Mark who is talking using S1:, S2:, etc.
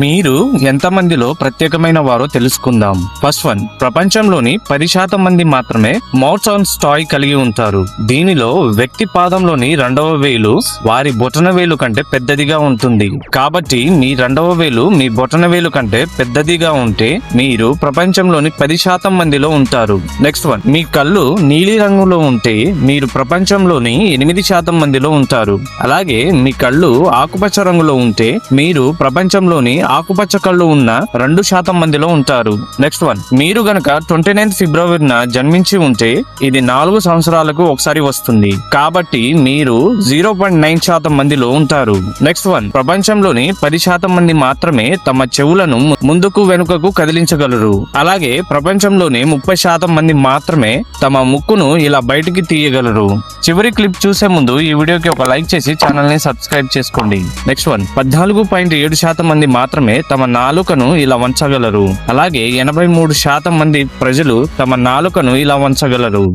S1: మీరు ఎంతమందిలో ప్రత్యేకమైన వారో తెలుసుకుందాం. ఫస్ట్ వన్, ప్రపంచంలోని 10% మంది మాత్రమే మౌత్ ఆన్ టాయ్ కలిగి ఉంటారు. దీనిలో వ్యక్తి పాదంలోని రెండవ వేలు వారి బొటన వేలు కంటే పెద్దదిగా ఉంటుంది. కాబట్టి మీ రెండవ వేలు మీ బొటన వేలు కంటే పెద్దదిగా ఉంటే మీరు ప్రపంచంలోని 10% మందిలో ఉంటారు. నెక్స్ట్ వన్, మీ కళ్ళు నీలి రంగులో ఉంటే మీరు ప్రపంచంలోని 8% మందిలో ఉంటారు. అలాగే మీ కళ్ళు ఆకుపచ్చ రంగులో ఉంటే మీరు ప్రపంచంలోని ఆకుపచ్చ కళ్ళు ఉన్న 2% మందిలో ఉంటారు. నెక్స్ట్ వన్, మీరు గనక 29 ఫిబ్రవరిన జన్మించి ఉంటే ఇది 4 సంవత్సరాలకు ఒకసారి వస్తుంది. కాబట్టి మీరు 0.9% మందిలో ఉంటారు. నెక్స్ట్ వన్, ప్రపంచంలోని 10% మంది మాత్రమే తమ చెవులను ముందుకు వెనుకకు కదిలించగలరు. అలాగే ప్రపంచంలోని 30% మంది మాత్రమే తమ ముక్కును ఇలా బయటికి తీయగలరు. చివరి క్లిప్ చూసే ముందు ఈ వీడియోకి ఒక లైక్ చేసి ఛానల్ ని సబ్స్క్రైబ్ చేసుకోండి. నెక్స్ట్ వన్, 14.7% మంది మాత్రమే తమ నాలుకను ఇలా వంచగలరు. అలాగే 83% మంది ప్రజలు తమ నాలుకను ఇలా వంచగలరు.